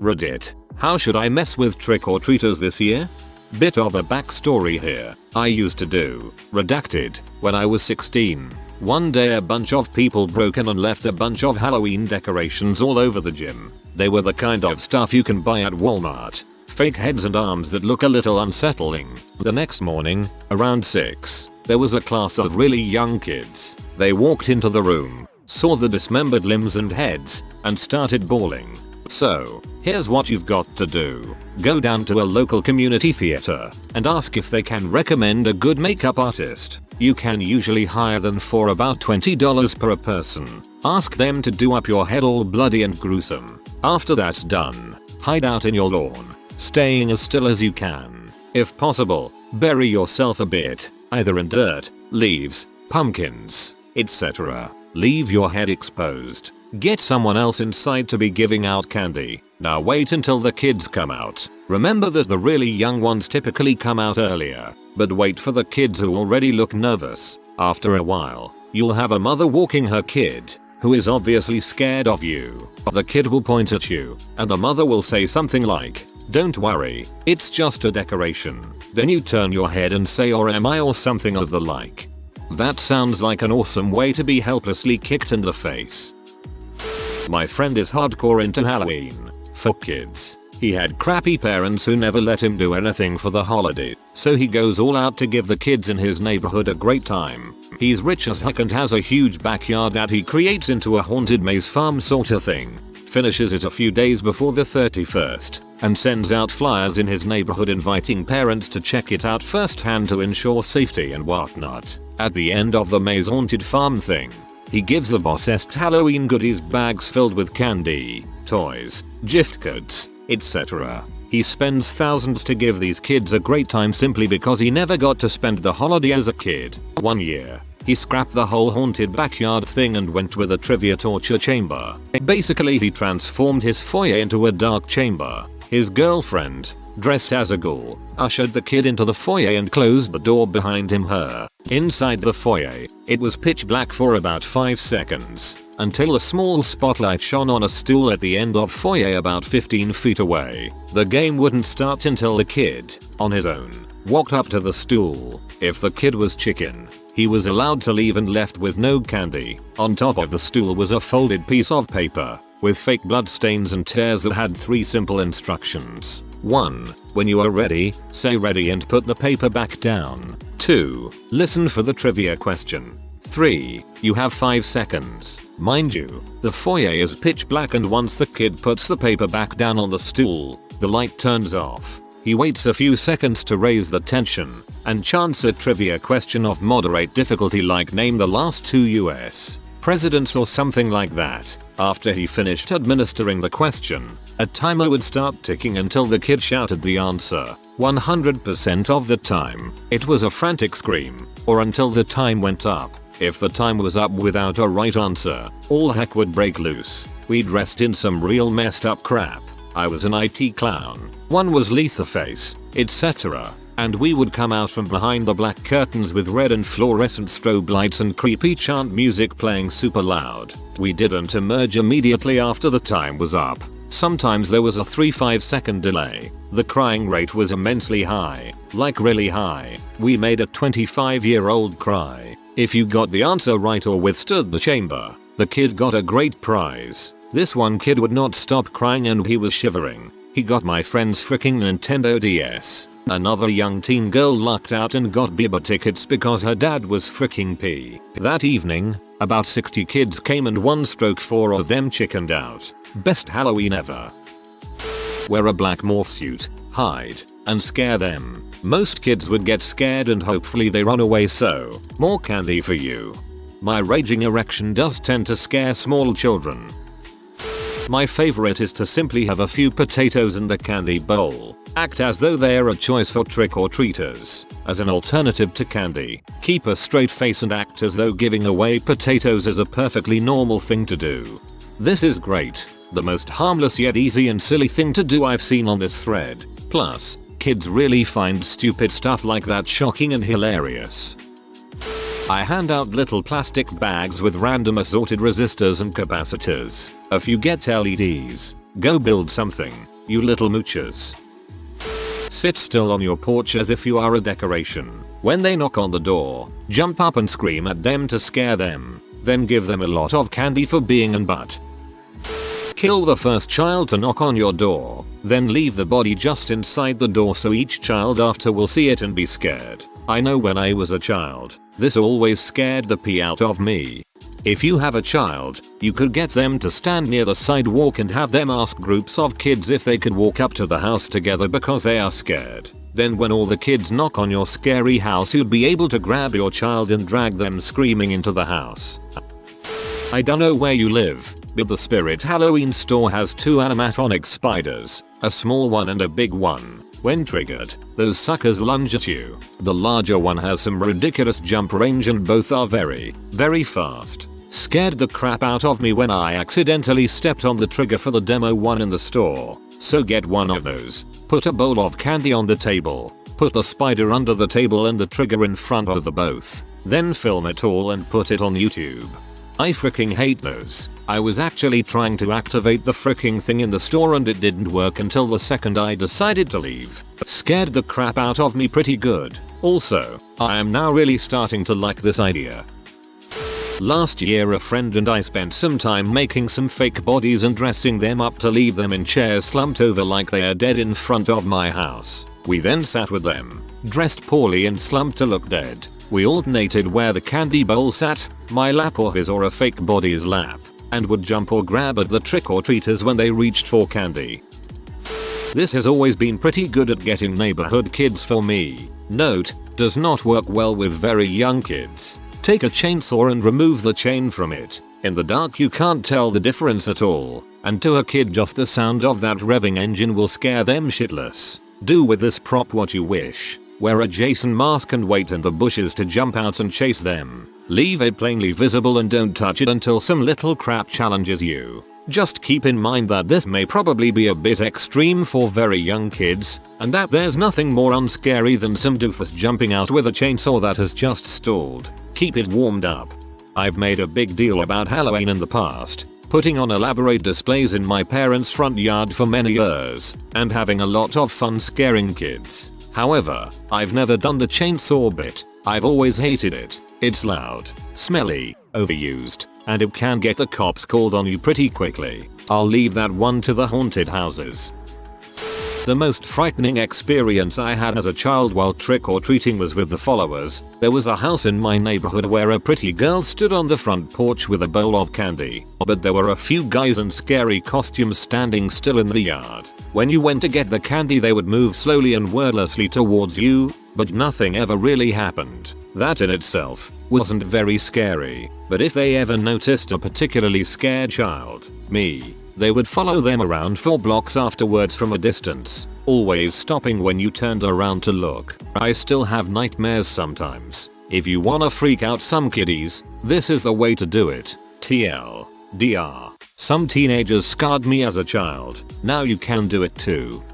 Reddit. How should I mess with trick-or-treaters this year? Bit of a backstory here. I used to do redacted when I was 16. One day a bunch of people broke in and left a bunch of Halloween decorations all over the gym. They were the kind of stuff you can buy at Walmart. Fake heads and arms that look a little unsettling. The next morning, around 6, there was a class of really young kids. They walked into the room, saw the dismembered limbs and heads, and started bawling. So, here's what you've got to do. Go down to a local community theater and ask if they can recommend a good makeup artist. You can usually hire them for about $20 per person. Ask them to do up your head all bloody and gruesome. After that's done, hide out in your lawn, staying as still as you can. If possible, bury yourself a bit, either in dirt, leaves, pumpkins, etc. Leave your head exposed. Get someone else inside to be giving out candy. Now wait until the kids come out. Remember that the really young ones typically come out earlier, but wait for the kids who already look nervous. After a while, you'll have a mother walking her kid, who is obviously scared of you. The kid will point at you, and the mother will say something like, "Don't worry, it's just a decoration." Then you turn your head and say "or am I" or something of the like. That sounds like an awesome way to be helplessly kicked in the face. My friend is hardcore into Halloween for kids. He had crappy parents who never let him do anything for the holiday, so he goes all out to give the kids in his neighborhood a great time. He's rich as heck and has a huge backyard that he creates into a haunted maze farm sorta thing. Finishes it a few days before the 31st and sends out flyers in his neighborhood inviting parents to check it out firsthand to ensure safety and whatnot. At the end of the maze haunted farm thing, he gives the boss-esque Halloween goodies bags filled with candy, toys, gift cards, etc. He spends thousands to give these kids a great time simply because he never got to spend the holiday as a kid. One year, he scrapped the whole haunted backyard thing and went with a trivia torture chamber. Basically he transformed his foyer into a dark chamber. His girlfriend, dressed as a ghoul, ushered the kid into the foyer and closed the door behind her. Inside the foyer, it was pitch black for about 5 seconds, until a small spotlight shone on a stool at the end of foyer about 15 feet away. The game wouldn't start until the kid, on his own, walked up to the stool. If the kid was chicken, he was allowed to leave and left with no candy. On top of the stool was a folded piece of paper, with fake blood stains and tears that had 3 simple instructions. 1. When you are ready, say ready and put the paper back down. 2. Listen for the trivia question. 3. You have 5 seconds. Mind you, the foyer is pitch black and once the kid puts the paper back down on the stool, the light turns off. He waits a few seconds to raise the tension and chants a trivia question of moderate difficulty like name the last 2 US presidents or something like that. After he finished administering the question, a timer would start ticking until the kid shouted the answer. 100% of the time, it was a frantic scream, or until the time went up. If the time was up without a right answer, all heck would break loose. We dressed in some real messed up crap. I was an IT clown, one was Leatherface, etc. And we would come out from behind the black curtains with red and fluorescent strobe lights and creepy chant music playing super loud. We didn't emerge immediately after the time was up. Sometimes there was a 3-5 second delay. The crying rate was immensely high, like really high. We made a 25-year-old cry. If you got the answer right or withstood the chamber, the kid got a great prize. This one kid would not stop crying and he was shivering. He got my friend's freaking Nintendo DS. Another young teen girl lucked out and got Bieber tickets because her dad was freaking P. That evening, about 60 kids came and 4 of them chickened out. Best Halloween ever. Wear a black morph suit, hide, and scare them. Most kids would get scared and hopefully they run away, so more candy for you. My raging erection does tend to scare small children. My favorite is to simply have a few potatoes in the candy bowl. Act as though they are a choice for trick-or-treaters. As an alternative to candy, keep a straight face and act as though giving away potatoes is a perfectly normal thing to do. This is great. The most harmless yet easy and silly thing to do I've seen on this thread. Plus, kids really find stupid stuff like that shocking and hilarious. I hand out little plastic bags with random assorted resistors and capacitors. If you get LEDs, go build something. you little moochers. Sit still on your porch as if you are a decoration. When they knock on the door, jump up and scream at them to scare them. Then give them a lot of candy for being an butt. Kill the first child to knock on your door, then leave the body just inside the door so each child after will see it and be scared. I know when I was a child, this always scared the pee out of me. If you have a child, you could get them to stand near the sidewalk and have them ask groups of kids if they could walk up to the house together because they are scared. Then when all the kids knock on your scary house, you'd be able to grab your child and drag them screaming into the house. I don't know where you live, but the Spirit Halloween store has 2 animatronic spiders, a small one and a big one. When triggered, those suckers lunge at you. The larger one has some ridiculous jump range and both are very, very fast. Scared the crap out of me when I accidentally stepped on the trigger for the demo one in the store. So get one of those. Put a bowl of candy on the table. Put the spider under the table and the trigger in front of the both. Then film it all and put it on YouTube. I freaking hate those. I was actually trying to activate the freaking thing in the store and it didn't work until the second I decided to leave. Scared the crap out of me pretty good. Also, I am now really starting to like this idea. Last year a friend and I spent some time making some fake bodies and dressing them up to leave them in chairs slumped over like they are dead in front of my house. We then sat with them, dressed poorly and slumped to look dead. We alternated where the candy bowl sat, my lap or his or a fake body's lap, and would jump or grab at the trick-or-treaters when they reached for candy. This has always been pretty good at getting neighborhood kids for me. Note, does not work well with very young kids. Take a chainsaw and remove the chain from it. In the dark you can't tell the difference at all, and to a kid just the sound of that revving engine will scare them shitless. Do with this prop what you wish. Wear a Jason mask and wait in the bushes to jump out and chase them. Leave it plainly visible and don't touch it until some little crap challenges you. Just keep in mind that this may probably be a bit extreme for very young kids, and that there's nothing more unscary than some doofus jumping out with a chainsaw that has just stalled. Keep it warmed up. I've made a big deal about Halloween in the past, putting on elaborate displays in my parents' front yard for many years, and having a lot of fun scaring kids. However, I've never done the chainsaw bit. I've always hated it. It's loud, smelly, overused, and it can get the cops called on you pretty quickly. I'll leave that one to the haunted houses. The most frightening experience I had as a child while trick-or-treating was with the followers. There was a house in my neighborhood where a pretty girl stood on the front porch with a bowl of candy, but there were a few guys in scary costumes standing still in the yard. When you went to get the candy they would move slowly and wordlessly towards you, but nothing ever really happened. That in itself wasn't very scary, but if they ever noticed a particularly scared child, me, they would follow them around 4 blocks afterwards from a distance, always stopping when you turned around to look. I still have nightmares sometimes. If you wanna freak out some kiddies, this is the way to do it. TLDR. Some teenagers scarred me as a child. Now you can do it too.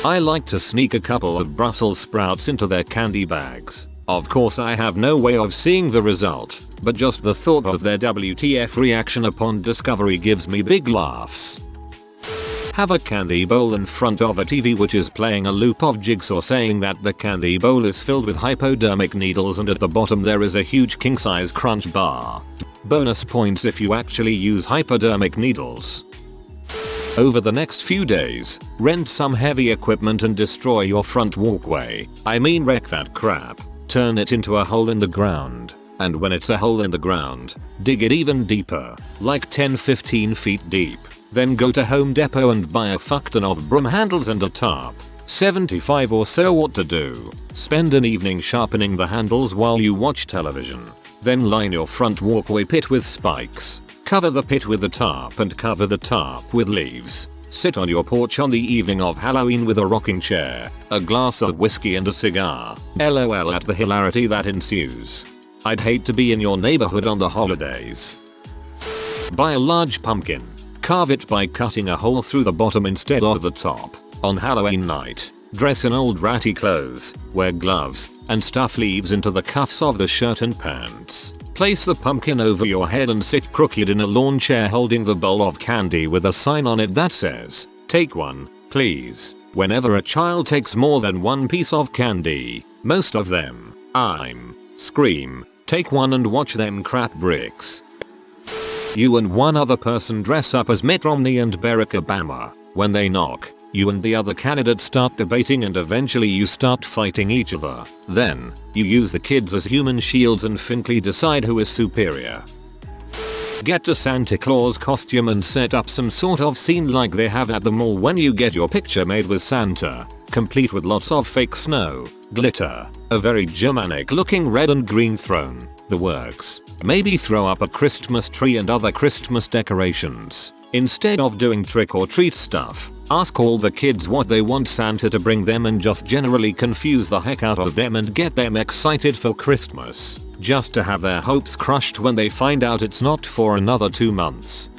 I like to sneak a couple of Brussels sprouts into their candy bags. Of course I have no way of seeing the result, but just the thought of their WTF reaction upon discovery gives me big laughs. Have a candy bowl in front of a TV which is playing a loop of Jigsaw saying that the candy bowl is filled with hypodermic needles and at the bottom there is a huge king-size crunch bar. Bonus points if you actually use hypodermic needles. Over the next few days, rent some heavy equipment and destroy your front walkway. I mean wreck that crap. Turn it into a hole in the ground. And when it's a hole in the ground, dig it even deeper, like 10-15 feet deep. Then go to Home Depot and buy a fuckton of broom handles and a tarp. 75 or so what to do. Spend an evening sharpening the handles while you watch television. Then line your front walkway pit with spikes. Cover the pit with the tarp and cover the tarp with leaves. Sit on your porch on the evening of Halloween with a rocking chair, a glass of whiskey and a cigar. LOL at the hilarity that ensues. I'd hate to be in your neighborhood on the holidays. Buy a large pumpkin. Carve it by cutting a hole through the bottom instead of the top. On Halloween night, dress in old ratty clothes, wear gloves, and stuff leaves into the cuffs of the shirt and pants. Place the pumpkin over your head and sit crooked in a lawn chair holding the bowl of candy with a sign on it that says, Take one, please. Whenever a child takes more than one piece of candy, most of them, scream, take one and watch them crap bricks. You and one other person dress up as Mitt Romney and Barack Obama. When they knock, you and the other candidate start debating and eventually you start fighting each other. Then, you use the kids as human shields and frankly decide who is superior. Get a Santa Claus costume and set up some sort of scene like they have at the mall when you get your picture made with Santa, complete with lots of fake snow, glitter, a very Germanic looking red and green throne, the works. Maybe throw up a Christmas tree and other Christmas decorations. Instead of doing trick or treat stuff, ask all the kids what they want Santa to bring them and just generally confuse the heck out of them and get them excited for Christmas, just to have their hopes crushed when they find out it's not for another 2 months.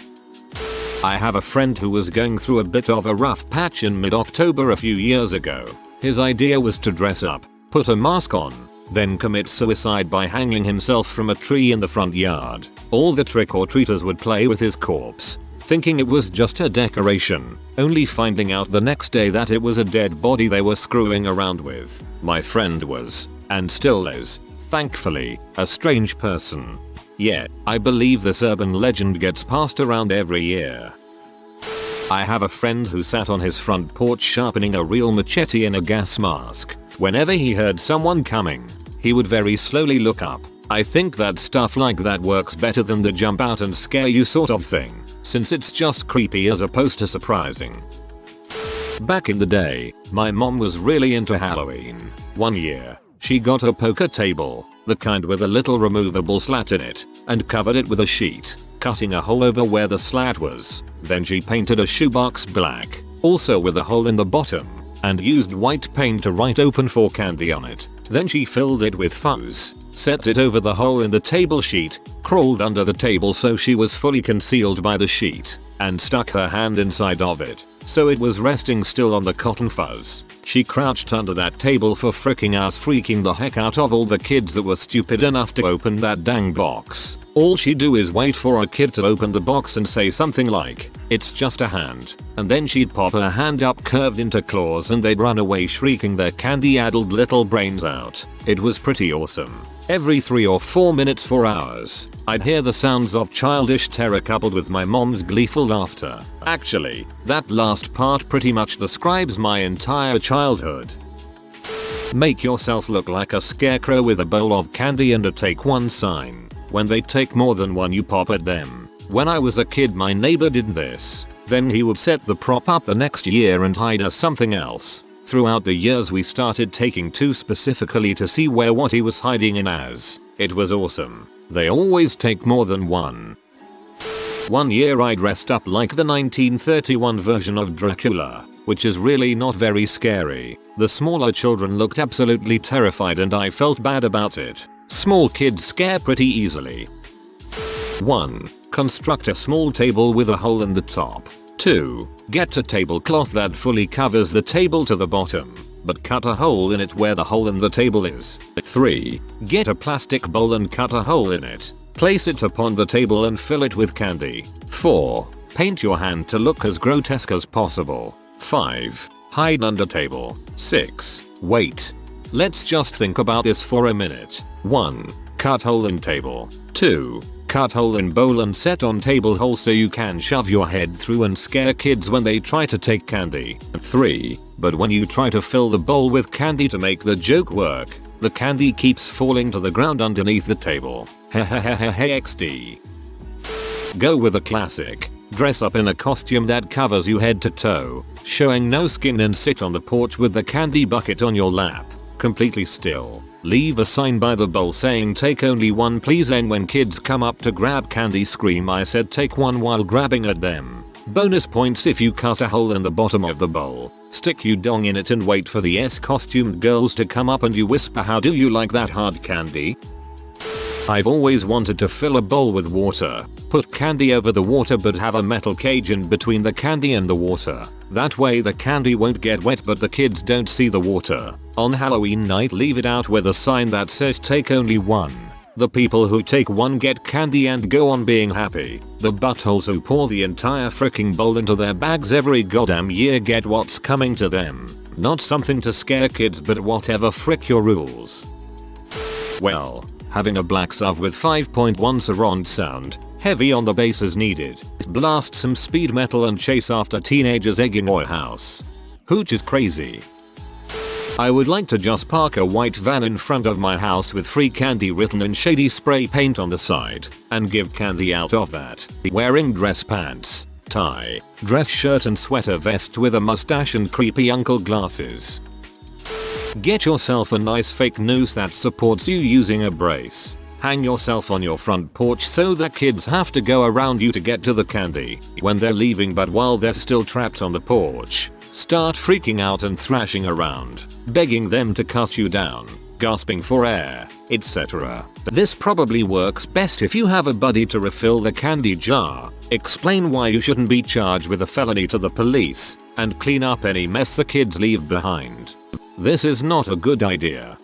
I have a friend who was going through a bit of a rough patch in mid-October a few years ago. His idea was to dress up, put a mask on, then commit suicide by hanging himself from a tree in the front yard. All the trick-or-treaters would play with his corpse, thinking it was just a decoration, only finding out the next day that it was a dead body they were screwing around with. My friend was, and still is, thankfully, a strange person. Yet, I believe this urban legend gets passed around every year. I have a friend who sat on his front porch sharpening a real machete in a gas mask. Whenever he heard someone coming, he would very slowly look up. I think that stuff like that works better than the jump out and scare you sort of thing, since it's just creepy as opposed to surprising. Back in the day, my mom was really into Halloween. One year, she got a poker table, the kind with a little removable slat in it, and covered it with a sheet, cutting a hole over where the slat was. Then she painted a shoebox black, also with a hole in the bottom, and used white paint to write "open for candy" on it. Then she filled it with fuzz, set it over the hole in the table sheet, crawled under the table so she was fully concealed by the sheet, and stuck her hand inside of it, so it was resting still on the cotton fuzz. She crouched under that table for freaking hours, freaking the heck out of all the kids that were stupid enough to open that dang box. All she'd do is wait for a kid to open the box and say something like, "It's just a hand," and then she'd pop her hand up curved into claws and they'd run away shrieking their candy-addled little brains out. It was pretty awesome. Every 3 or 4 minutes for hours, I'd hear the sounds of childish terror coupled with my mom's gleeful laughter. Actually, that last part pretty much describes my entire childhood. Make yourself look like a scarecrow with a bowl of candy and a take one sign. When they take more than one, you pop at them. When I was a kid, my neighbor did this. Then he would set the prop up the next year and hide as something else. Throughout the years we started taking two specifically to see what he was hiding in as. It was awesome. They always take more than one. One year I dressed up like the 1931 version of Dracula, which is really not very scary. The smaller children looked absolutely terrified and I felt bad about it. Small kids scare pretty easily. 1. Construct a small table with a hole in the top. 2. Get a tablecloth that fully covers the table to the bottom, but cut a hole in it where the hole in the table is. 3. Get a plastic bowl and cut a hole in it. Place it upon the table and fill it with candy. 4. Paint your hand to look as grotesque as possible. 5. Hide under table. 6. Wait. Let's just think about this for a minute. 1. Cut hole in table. 2. Cut hole in bowl and set on table hole so you can shove your head through and scare kids when they try to take candy. 3. But when you try to fill the bowl with candy to make the joke work, the candy keeps falling to the ground underneath the table. XD. Go with a classic. Dress up in a costume that covers you head to toe, showing no skin, and sit on the porch with the candy bucket on your lap, completely still. Leave a sign by the bowl saying "Take only one please," and when kids come up to grab candy, scream "I said take one" while grabbing at them. Bonus points if you cut a hole in the bottom of the bowl. Stick you dong in it and wait for the costumed girls to come up and you whisper "How do you like that hard candy?" I've always wanted to fill a bowl with water, put candy over the water but have a metal cage in between the candy and the water. That way the candy won't get wet but the kids don't see the water. On Halloween night leave it out with a sign that says "Take only one." The people who take one get candy and go on being happy. The buttholes who pour the entire freaking bowl into their bags every goddamn year get what's coming to them. Not something to scare kids, but whatever, frick your rules. Well, having a black SUV with 5.1 surround sound, heavy on the bass is needed. Blast some speed metal and chase after teenagers egging your house. Hooch is crazy. I would like to just park a white van in front of my house with free candy written in shady spray paint on the side and give candy out of that. Wearing dress pants, tie, dress shirt and sweater vest with a mustache and creepy uncle glasses. Get yourself a nice fake noose that supports you using a brace. Hang yourself on your front porch so that kids have to go around you to get to the candy when they're leaving, but while they're still trapped on the porch, start freaking out and thrashing around, begging them to cut you down, gasping for air, etc. This probably works best if you have a buddy to refill the candy jar, explain why you shouldn't be charged with a felony to the police, and clean up any mess the kids leave behind. This is not a good idea.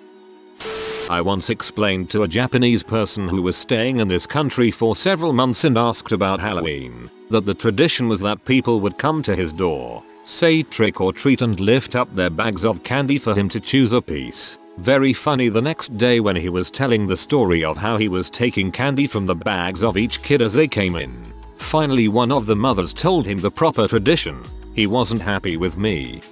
I once explained to a Japanese person who was staying in this country for several months and asked about Halloween, that the tradition was that people would come to his door, say trick or treat and lift up their bags of candy for him to choose a piece. Very funny the next day when he was telling the story of how he was taking candy from the bags of each kid as they came in. Finally one of the mothers told him the proper tradition. He wasn't happy with me.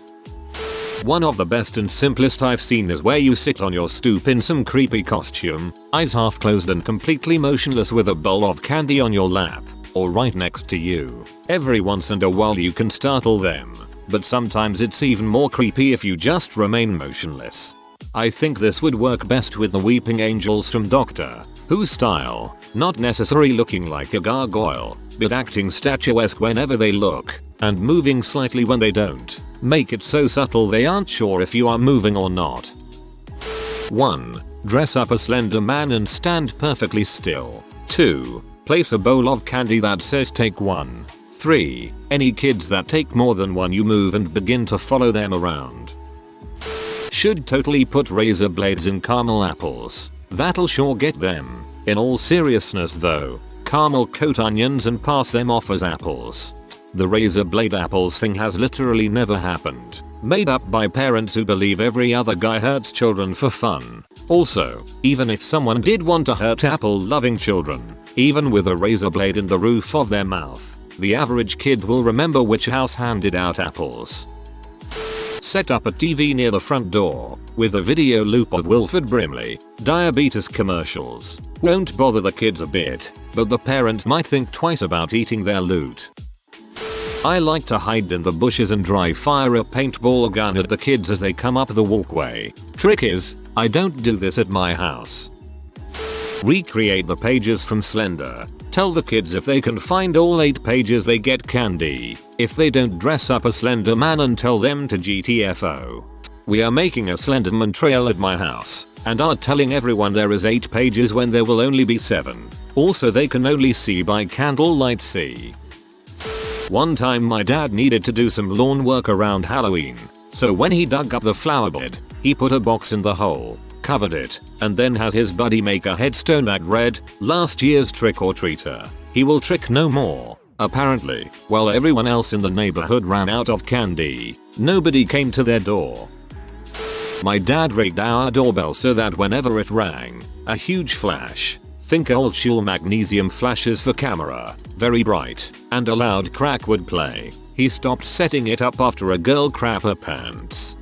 One of the best and simplest I've seen is where you sit on your stoop in some creepy costume, eyes half closed and completely motionless with a bowl of candy on your lap, or right next to you. Every once in a while you can startle them, but sometimes it's even more creepy if you just remain motionless. I think this would work best with the weeping angels from Doctor Who style, not necessarily looking like a gargoyle, but acting statuesque whenever they look, and moving slightly when they don't. Make it so subtle they aren't sure if you are moving or not. 1. Dress up a slender man and stand perfectly still. 2. Place a bowl of candy that says take one. 3. Any kids that take more than one you move and begin to follow them around. Should totally put razor blades in caramel apples. That'll sure get them. In all seriousness though, caramel coat onions and pass them off as apples. The razor blade apples thing has literally never happened. Made up by parents who believe every other guy hurts children for fun. Also, even if someone did want to hurt apple loving children, even with a razor blade in the roof of their mouth, the average kid will remember which house handed out apples. Set up a TV near the front door with a video loop of Wilford Brimley diabetes commercials. Won't bother the kids a bit, but the parents might think twice about eating their loot. I like to hide in the bushes and dry fire a paintball gun at the kids as they come up the walkway. Trick is, I don't do this at my house. Recreate the pages from Slender. Tell the kids if they can find all 8 pages they get candy. If they don't, dress up a Slender Man and tell them to GTFO. We are making a Slenderman trail at my house and are telling everyone there is 8 pages when there will only be 7. Also they can only see by candlelight. See. One time my dad needed to do some lawn work around Halloween, so when he dug up the flower bed, he put a box in the hole, covered it, and then has his buddy make a headstone that read, "Last year's trick-or-treater. He will trick no more." Apparently, while everyone else in the neighborhood ran out of candy, nobody came to their door. My dad rigged our doorbell so that whenever it rang, a huge flash, think old school magnesium flashes for camera, very bright, and a loud crack would play. He stopped setting it up after a girl crapped her pants.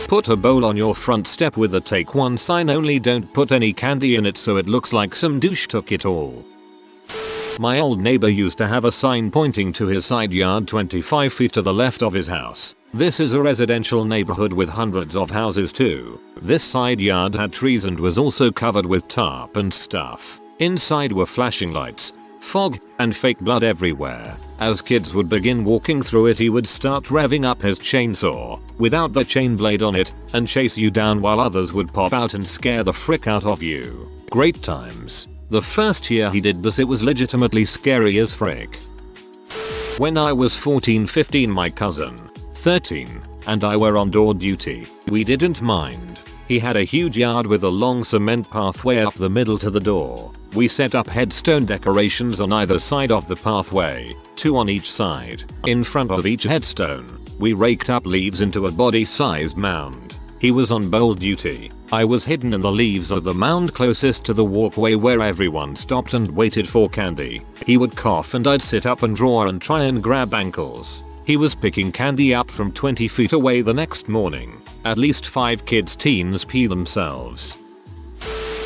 Put a bowl on your front step with a take one sign, only don't put any candy in it so it looks like some douche took it all. My old neighbor used to have a sign pointing to his side yard 25 feet to the left of his house. This is a residential neighborhood with hundreds of houses too. This side yard had trees and was also covered with tarp and stuff. Inside were flashing lights, fog, and fake blood everywhere. As kids would begin walking through it, he would start revving up his chainsaw without the chain blade on it and chase you down while others would pop out and scare the frick out of you. Great times. The first year he did this it was legitimately scary as frick. When I was 14-15 my cousin, 13, and I were on door duty. We didn't mind. He had a huge yard with a long cement pathway up the middle to the door. We set up headstone decorations on either side of the pathway, 2 on each side. In front of each headstone, we raked up leaves into a body-sized mound. He was on bowl duty. I was hidden in the leaves of the mound closest to the walkway where everyone stopped and waited for candy. He would cough and I'd sit up and draw and try and grab ankles. He was picking candy up from 20 feet away the next morning. At least 5 kids teens pee themselves.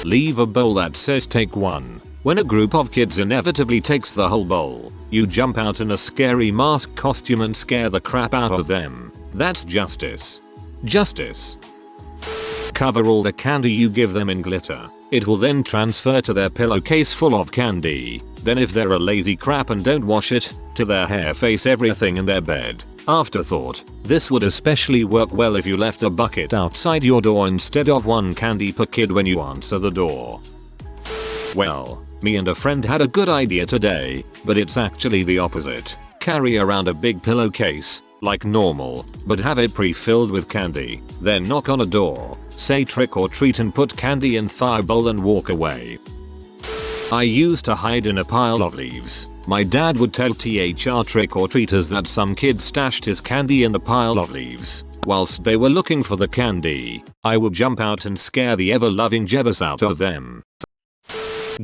Leave a bowl that says take one. When a group of kids inevitably takes the whole bowl, you jump out in a scary mask costume and scare the crap out of them. That's justice. Justice. Cover all the candy you give them in glitter. It will then transfer to their pillowcase full of candy. Then if they're a lazy crap and don't wash it, to their hair, face, everything in their bed. Afterthought. This would especially work well if you left a bucket outside your door instead of 1 candy per kid when you answer the door. Well, me and a friend had a good idea today, but it's actually the opposite. Carry around a big pillowcase, like normal, but have it pre-filled with candy. Then knock on a door, say trick or treat and put candy in thigh bowl and walk away. I used to hide in a pile of leaves. My dad would tell THR trick or treaters that some kid stashed his candy in the pile of leaves. Whilst they were looking for the candy, I would jump out and scare the ever-loving jebbus out of them.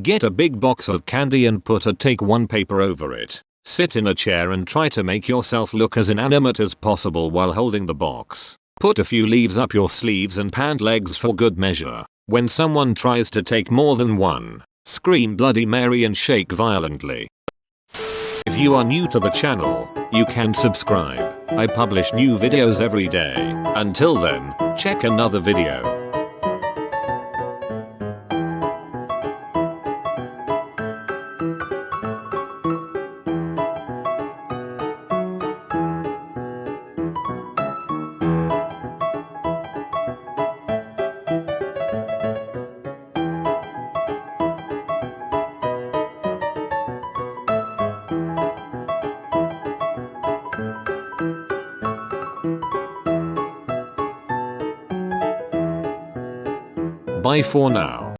Get a big box of candy and put a take one paper over it. Sit in a chair and try to make yourself look as inanimate as possible while holding the box. Put a few leaves up your sleeves and pant legs for good measure. When someone tries to take more than one, scream Bloody Mary and shake violently. If you are new to the channel, you can subscribe. I publish new videos every day. Until then, check another video. Bye for now.